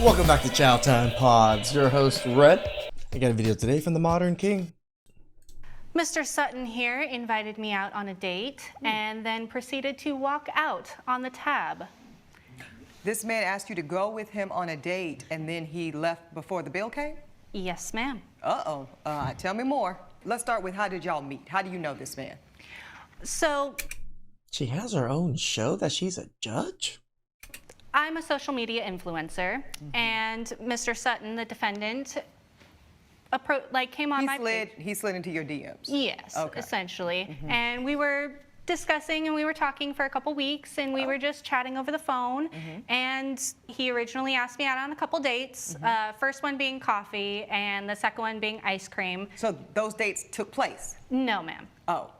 Welcome back to CHOWTIME Pods. Your host, Red. I got a video today from the Modern King. Mr. Sutton here invited me out on a date and then proceeded to walk out on the tab. This man asked you to go with him on a date and then he left before the bill came? Yes, ma'am. Uh-oh. Tell me more. Let's start with how did y'all meet? How do you know this man? So, She has her own show that she's a judge? I'm a social media influencer, and Mr. Sutton, the defendant, came on my page. He slid into your DMs? Yes, Okay. essentially. And we were discussing and we were talking for a couple weeks and we were just chatting over the phone. And he originally asked me out on a couple dates, first one being coffee and the second one being ice cream. So those dates took place? No, ma'am. Oh.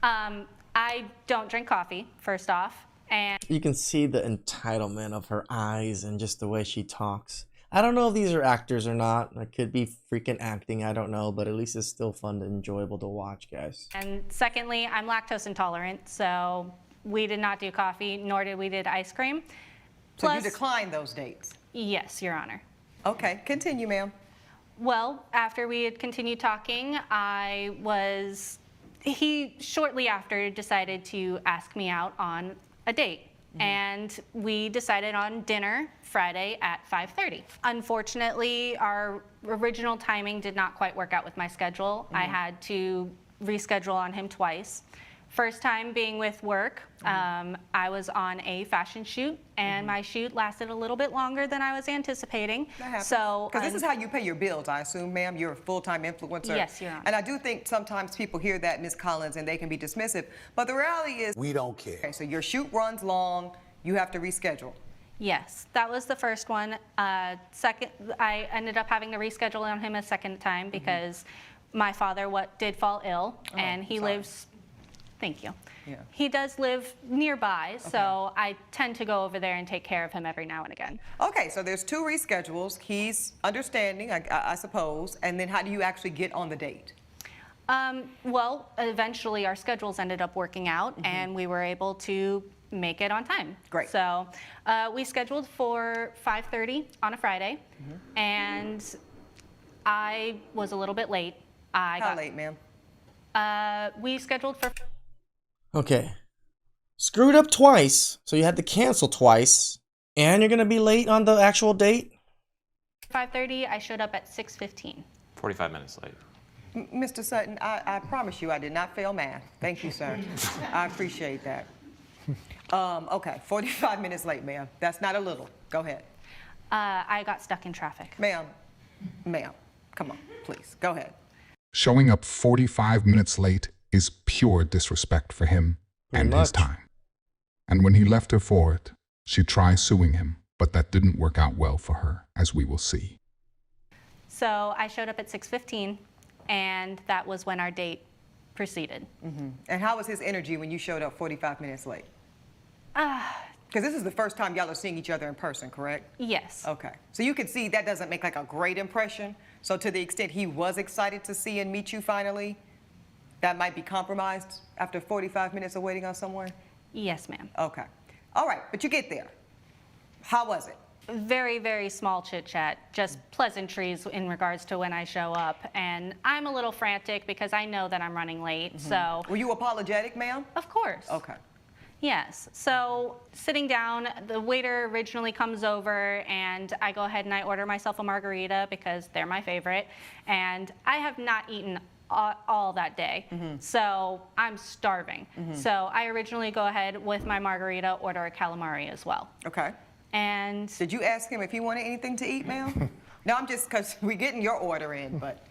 I don't drink coffee, first off. And You can see the entitlement of her eyes and just the way she talks. I don't know if these are actors or not. It could be freaking acting, I don't know, but at least it's still fun and enjoyable to watch, guys. And secondly, I'm lactose intolerant, so we did not do coffee, nor did we did ice cream. So Plus, you declined those dates? yes, Your Honor. Okay, continue, ma'am. Well, after we had continued talking, he shortly after decided to ask me out on a date. And we decided on dinner Friday at 5:30. Unfortunately, our original timing did not quite work out with my schedule. I had to reschedule on him twice. First time being with work, I was on a fashion shoot, and my shoot lasted a little bit longer than I was anticipating. That happens. So, Because this is how you pay your bills, I assume, ma'am. You're a full-time influencer. Yes, Your Honor. And I do think sometimes people hear that, Ms. Collins, and they can be dismissive. But the reality is, We don't care. okay, so your shoot runs long, you have to reschedule. yes, that was the first one. Second, I ended up having to reschedule on him a second time because my father did fall ill, and he sorry. lives. Thank you. Yeah. He does live nearby, so I tend to go over there and take care of him every now and again. Okay, so there's two reschedules. He's understanding, I suppose. And then how do you actually get on the date? Well, eventually our schedules ended up working out, and we were able to make it on time. Great. So we scheduled for 5:30 on a Friday, and I was a little bit late. How late, ma'am? We scheduled for Okay. Screwed up twice, so you had to cancel twice, and you're gonna be late on the actual date? 5:30. I showed up at 6:15. 45 minutes late. Mr. Sutton, I promise you I did not fail math. Thank you, sir. I appreciate that. Okay, 45 minutes late, ma'am. That's not a little. Go ahead. I got stuck in traffic. Ma'am, come on, please, go ahead. Showing up 45 minutes late is pure disrespect for him and his time. And when he left her for it, she tried suing him, but that didn't work out well for her, as we will see. So I showed up at 6:15, and that was when our date proceeded. And how was his energy when you showed up 45 minutes late? Because this is the first time y'all are seeing each other in person, correct? Yes. Okay. So you can see that doesn't make like a great impression. So to the extent he was excited to see and meet you finally, that might be compromised after 45 minutes of waiting on someone? Yes, ma'am. Okay. All right, but you get there. How was it? Very, very small chit chat, just pleasantries in regards to when I show up. And I'm a little frantic because I know that I'm running late, so. Were you apologetic, ma'am? Of course. Okay. Yes. So sitting down, the waiter originally comes over and I go ahead and I order myself a margarita because they're my favorite. And I have not eaten all that day. So I'm starving. So I originally go ahead with my margarita, order a calamari as well. Okay. And Did you ask him if he wanted anything to eat, ma'am? No, I'm just, because we're getting your order in, but.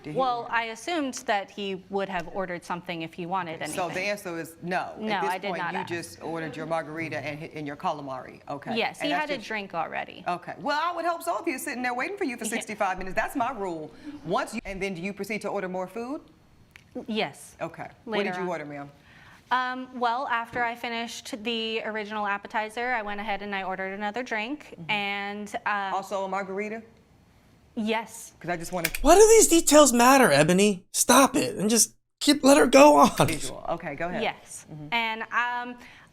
did he- well, I assumed that he would have ordered something if he wanted anything. So the answer is no. No, At this I did point, not you ask. just ordered your margarita and your calamari. Okay. Yes, he And that's had a just- drink already. Okay. Well, I would hope so if he was sitting there waiting for you for 65 minutes. That's my rule. And then do you proceed to order more food? Yes. Okay. What Later did you on. order, ma'am? Well, after I finished the original appetizer, I went ahead and I ordered another drink. And Also a margarita? yes, Because I just want to Why do these details matter, Ebony? Stop it and just let her go on. visual. Okay, go ahead. yes. And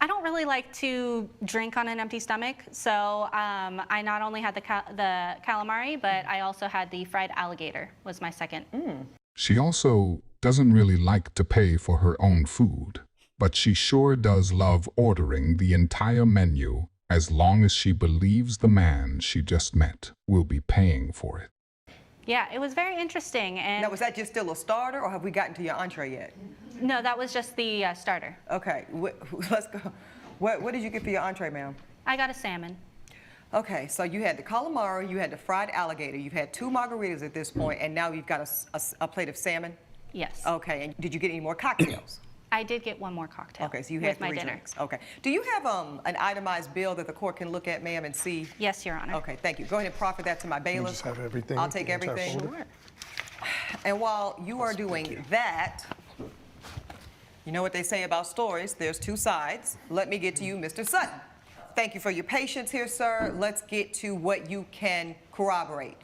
I don't really like to drink on an empty stomach, so I not only had the calamari, but I also had the fried alligator was my second. She also doesn't really like to pay for her own food, but she sure does love ordering the entire menu as long as she believes the man she just met will be paying for it. Yeah, it was very interesting. And Now, was that just still a starter, or have we gotten to your entree yet? no, that was just the starter. Okay, let's go. What did you get for your entree, ma'am? I got a salmon. Okay, so you had the calamari, you had the fried alligator, you've had 2 margaritas at this point, and now you've got a plate of salmon? Yes. Okay, and did you get any more cocktails? I did get one more cocktail. Okay, so you had with my 3 dinner. drinks. Okay. Do you have an itemized bill that the court can look at, ma'am, and see? Yes, Your Honor. Okay, thank you. Go ahead and proffer that to my bailiff. just have everything, I'll take the entire everything. folder? Sure. And while you are doing that, you know what they say about stories, there's 2 sides. Let me get to you, Mr. Sutton. Thank you for your patience here, sir. Let's get to what you can corroborate.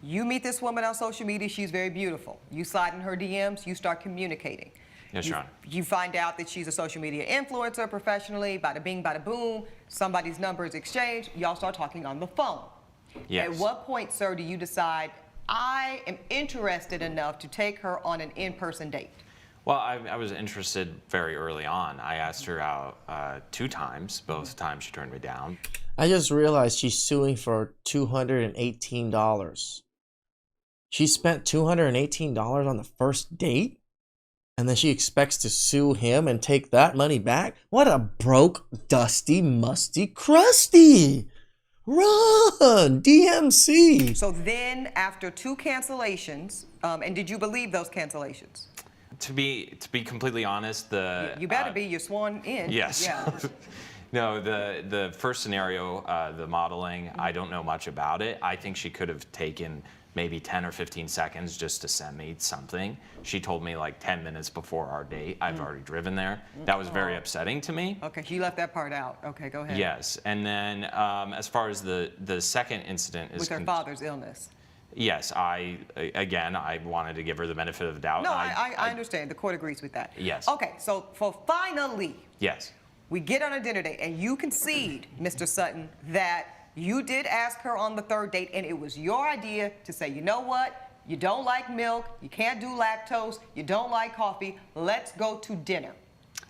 You meet this woman on social media, she's very beautiful. You slide in her DMs, you start communicating. Yes, Your Honor. You find out that she's a social media influencer professionally, bada bing, bada boom, somebody's number is exchanged, y'all start talking on the phone. Yes. At what point, sir, do you decide, I am interested enough to take her on an in-person date? Well, I was interested very early on. I asked her out 2 times. Both times she turned me down. I just realized she's suing for $218. She spent $218 on the first date? And then she expects to sue him and take that money back? What a broke, dusty, musty, crusty! Run! DMC! So then, after 2 cancellations, and did you believe those cancellations? To be completely honest, You better be, you're sworn in. Yes. Yeah. No, the first scenario, the modeling, I don't know much about it. I think she could have taken maybe 10 or 15 seconds just to send me something. She told me like 10 minutes before our date. I've already driven there. That was very upsetting to me. Okay, she left that part out. Okay, go ahead. Yes, and then as far as the second incident is With her father's illness. yes, I wanted to give her the benefit of the doubt. No, I understand. The court agrees with that. Yes. Okay, so for finally, Yes. we get on a dinner date, and you concede, Mr. Sutton, that you did ask her on the 3rd date, and it was your idea to say, you know what? You don't like milk, you can't do lactose, you don't like coffee, let's go to dinner.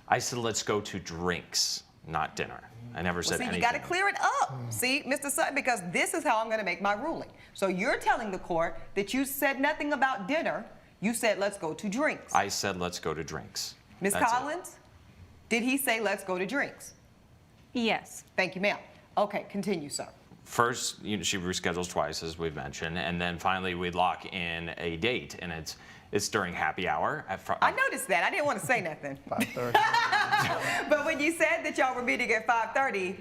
I said let's go to drinks, not dinner. I never said See, anything. you got to clear it up. See, Mr. Sutton, because this is how I'm going to make my ruling. So you're telling the court that you said nothing about dinner. You said, let's go to drinks. I said let's go to drinks. Ms. That's it. Collins, did he say, let's go to drinks? Yes. Thank you, ma'am. Okay, continue, sir. First, she reschedules twice, as we've mentioned, and then finally we lock in a date, and it's during happy hour. I noticed that. I didn't want to say nothing. 5:30. But when you said that y'all were meeting at 5:30,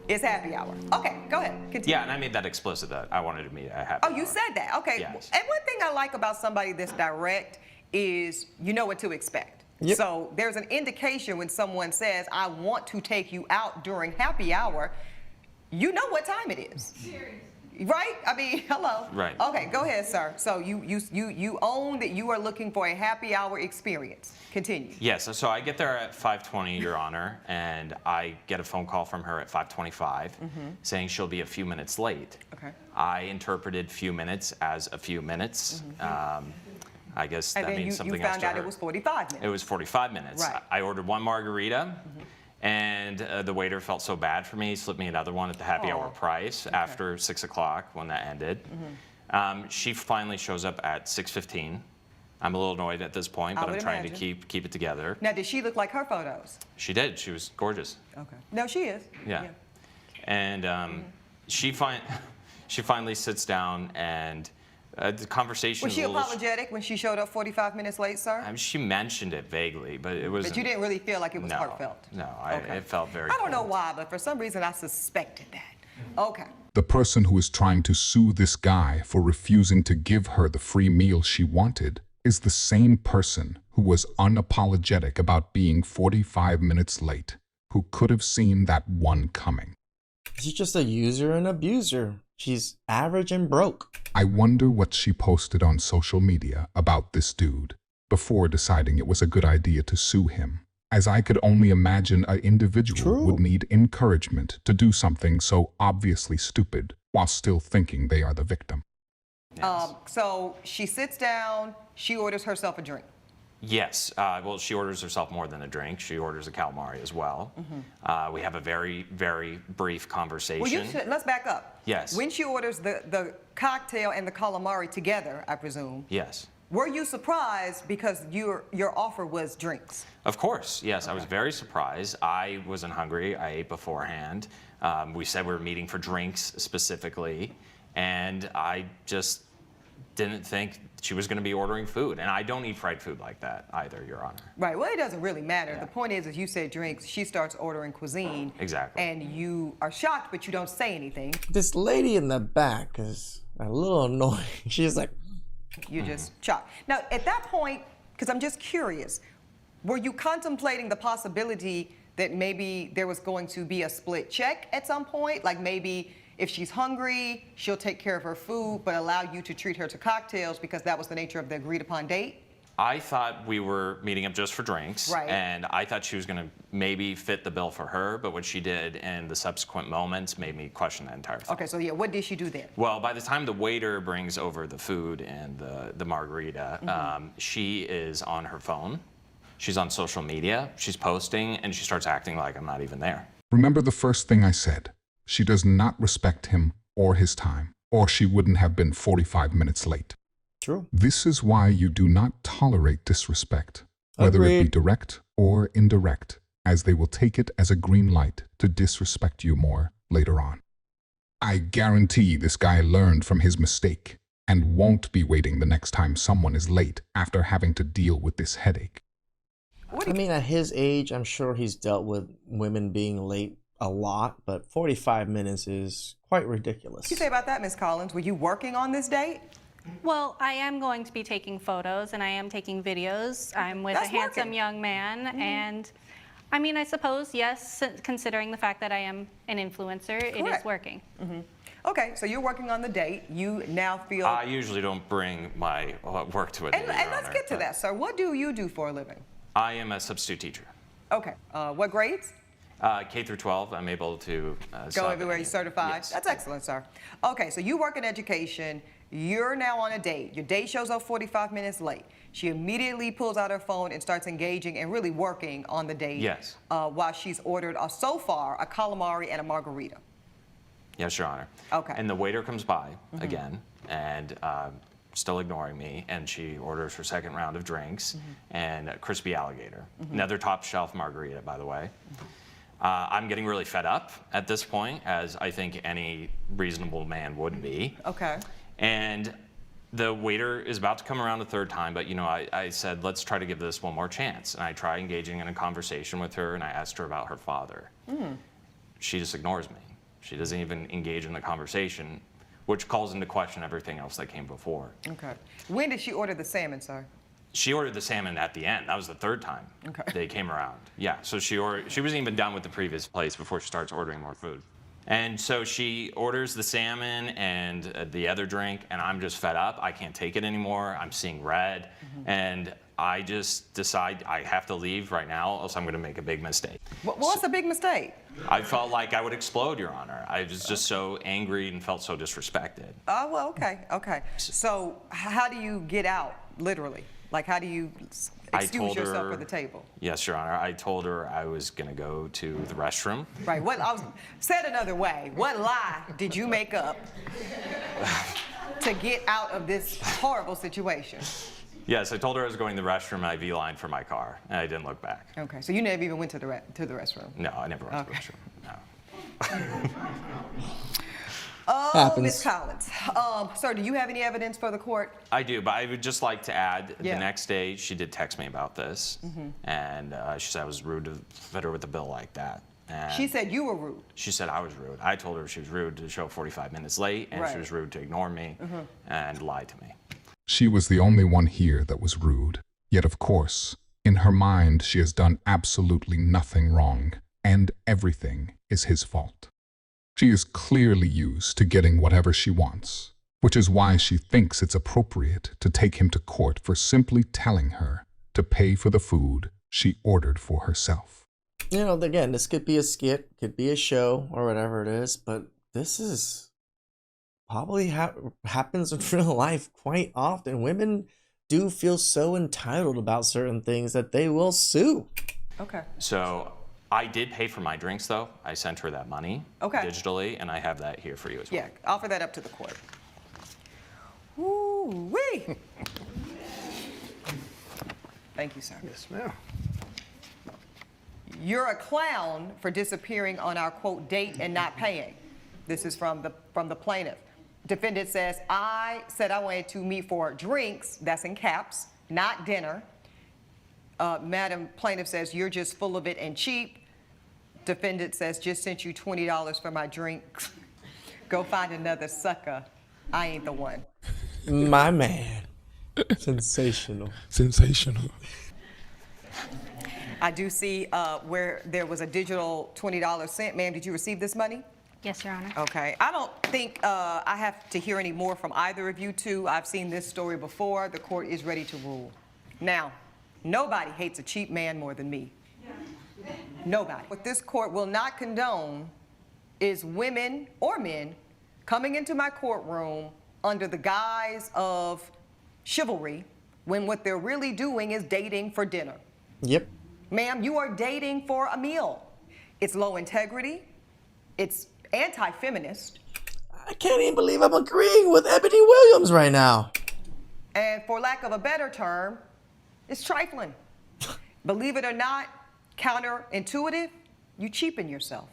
it's happy hour. Okay, go ahead. Continue. Yeah, and I made that explicit that I wanted to meet at happy hour. Oh, you said that. Okay. Yes. And one thing I like about somebody that's direct is you know what to expect. Yep. So there's an indication when someone says, I want to take you out during happy hour, you know what time it is. Right? I mean, hello. Right. Okay, go ahead, sir. So you own that you are looking for a happy hour experience. Continue. Yes, so I get there at 5:20, Your Honor, and I get a phone call from her at 5:25 saying she'll be a few minutes late. Okay. I interpreted few minutes as a few minutes. I guess And that then means you something found else to out her. it was 45 minutes. It was 45 minutes. Right. I ordered 1 margarita, and the waiter felt so bad for me, he slipped me another one at the happy hour price after 6 o'clock when that ended. She finally shows up at 6:15. I'm a little annoyed at this point, I but I'm would trying imagine. to keep it together. Now, did she look like her photos? She did. She was gorgeous. Okay. No, she is. Yeah. And she finally sits down, and the conversation Was she a little apologetic when she showed up 45 minutes late, sir? I mean, she mentioned it vaguely, but it was. But you didn't really feel like it was no, heartfelt? No, Okay. it felt very. I don't know cold. why, but for some reason I suspected that. Okay. The person who is trying to sue this guy for refusing to give her the free meal she wanted is the same person who was unapologetic about being 45 minutes late, who could have seen that one coming. She's just a user and abuser. She's average and broke. I wonder what she posted on social media about this dude before deciding it was a good idea to sue him. as I could only imagine an individual True. would need encouragement to do something so obviously stupid while still thinking they are the victim. So she sits down, she orders herself a drink. Yes. Well, she orders herself more than a drink. She orders a calamari as well. We have a very, very brief conversation. Well, let's back up. Yes. When she orders the cocktail and the calamari together, I presume, Yes. were you surprised because your offer was drinks? Of course, yes. I was very surprised. I wasn't hungry. I ate beforehand. We said we were meeting for drinks specifically, and I just didn't think she was going to be ordering food. And I don't eat fried food like that either, Your Honor. Right. Well, it doesn't really matter. Yeah. The point is, as you said drinks, she starts ordering cuisine. Exactly. And you are shocked, but you don't say anything. This lady in the back is a little annoying. She's like, You're just shocked. Now, at that point, because I'm just curious, were you contemplating the possibility that maybe there was going to be a split check at some point? Like maybe if she's hungry, she'll take care of her food, but allow you to treat her to cocktails because that was the nature of the agreed upon date? I thought we were meeting up just for drinks, Right. and I thought she was going to maybe fit the bill for her, but what she did in the subsequent moments made me question that entire thing. Okay, so yeah, what did she do then? Well, by the time the waiter brings over the food and the margarita, she is on her phone. She's on social media. She's posting, and she starts acting like I'm not even there. Remember the first thing I said. She does not respect him or his time, or she wouldn't have been 45 minutes late. true. This is why you do not tolerate disrespect, whether it be Agreed. direct or indirect, as they will take it as a green light to disrespect you more later on. I guarantee this guy learned from his mistake and won't be waiting the next time someone is late after having to deal with this headache. I mean, at his age, I'm sure he's dealt with women being late a lot, but 45 minutes is quite ridiculous. What do you say about that, Ms. Collins? Were you working on this date? Well, I am going to be taking photos and I am taking videos. I'm with That's a handsome working. young man, and I mean, I suppose, yes, considering the fact that I am an influencer, it Correct. is working. Okay, so you're working on the date. You now feel... I usually don't bring my work to a date, and Your let's Honor, get to but that, sir. What do you do for a living? I am a substitute teacher. Okay, what grades? K through 12, I'm able to Go sub everywhere you're any- certified? Yes. That's excellent, sir. Okay, so you work in education. You're now on a date. Your date shows up 45 minutes late. She immediately pulls out her phone and starts engaging and really working on the date. Yes. While she's ordered, so far, a calamari and a margarita. Yes, Your Honor. Okay. And the waiter comes by again and still ignoring me, and she orders her second round of drinks and a crispy alligator. Another top shelf margarita, by the way. I'm getting really fed up at this point, as I think any reasonable man would be. Okay. And the waiter is about to come around a third time, but you know, I said, let's try to give this one more chance. And I try engaging in a conversation with her, and I asked her about her father. She just ignores me. She doesn't even engage in the conversation, which calls into question everything else that came before. Okay. When did she order the salmon, sir? She ordered the salmon at the end. That was the third time they came around. Yeah, so she wasn't even done with the previous place before she starts ordering more food. And so she orders the salmon and the other drink, and I'm just fed up. I can't take it anymore. I'm seeing red, and I just decide I have to leave right now, else I'm going to make a big mistake. What's a big mistake? I felt like I would explode, Your Honor. I was just so angry and felt so disrespected. Oh, well, okay, okay. So how do you get out, literally? Like, how do you excuse yourself at the table? Yes, Your Honor. I told her I was going to go to the restroom. Right. Said another way, what lie did you make up to get out of this horrible situation? Yes, I told her I was going to the restroom, and I V-lined for my car, and I didn't look back. Okay, so you never even went to the restroom? No, I never went to the restroom. No. Oh, Happens. Ms. Collins. Sir, do you have any evidence for the court? I do, but I would just like to add, Yeah. the next day she did text me about this, and she said I was rude to fit her with a bill like that. And She said you were rude. she said I was rude. I told her she was rude to show 45 minutes late, and Right. she was rude to ignore me and lie to me. She was the only one here that was rude. Yet, of course, in her mind, she has done absolutely nothing wrong, and everything is his fault. She is clearly used to getting whatever she wants, which is why she thinks it's appropriate to take him to court for simply telling her to pay for the food she ordered for herself. You know, again, this could be a skit, could be a show, or whatever it is, but this is probably happens in real life quite often. Women do feel so entitled about certain things that they will sue. Okay. So I did pay for my drinks, though. I sent her that money digitally, and I have that here for you as well. Yeah, offer that up to the court. Ooh-wee. Thank you, sir. Yes, ma'am. You're a clown for disappearing on our, quote, date and not paying. This is from the plaintiff. Defendant says, I said I wanted to meet for drinks, that's in caps, not dinner. Madam Plaintiff says, you're just full of it and cheap. Defendant says, just sent you $20 for my drinks. Go find another sucker. I ain't the one. My man. Sensational. Sensational. I do see where there was a digital $20 sent. Ma'am, did you receive this money? Yes, Your Honor. Okay. I don't think I have to hear any more from either of you two. I've seen this story before. The court is ready to rule. Now, nobody hates a cheap man more than me. Nobody. What this court will not condone is women or men coming into my courtroom under the guise of chivalry when what they're really doing is dating for dinner. Yep. Ma'am, you are dating for a meal. It's low integrity. It's anti-feminist. I can't even believe I'm agreeing with Ebony Williams right now. And for lack of a better term, it's trifling. Believe it or not, counterintuitive, you cheapen yourself.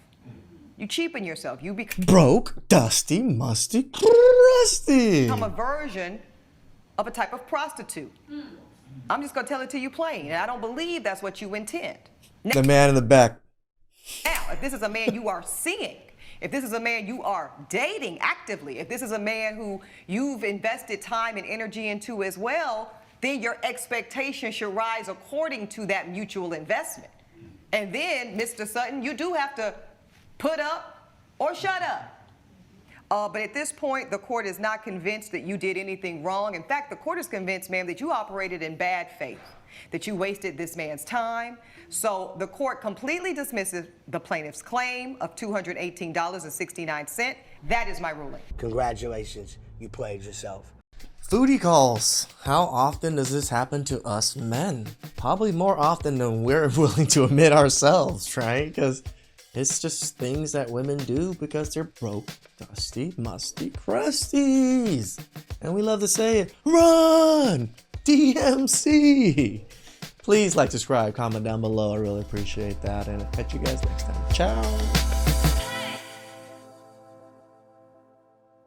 You cheapen yourself. You Broke, dusty, musty, crusty. become a version of a type of prostitute. I'm just gonna tell it to you plain, and I don't believe that's what you intend. The man in the back. Now, if this is a man you are seeing, if this is a man you are dating actively, if this is a man who you've invested time and energy into as well, then your expectation should rise according to that mutual investment. And then, Mr. Sutton, you do have to put up or shut up. But at this point, the court is not convinced that you did anything wrong. In fact, the court is convinced, ma'am, that you operated in bad faith, that you wasted this man's time. So the court completely dismisses the plaintiff's claim of $218.69. That is my ruling. Congratulations, you played yourself. Foodie calls. How often does this happen to us men? Probably more often than we're willing to admit ourselves, right? Because it's just things that women do because they're broke, dusty, musty, crusties. And we love to say it. Run! DMC! Please like, subscribe, comment down below. I really appreciate that. And I'll catch you guys next time. Ciao!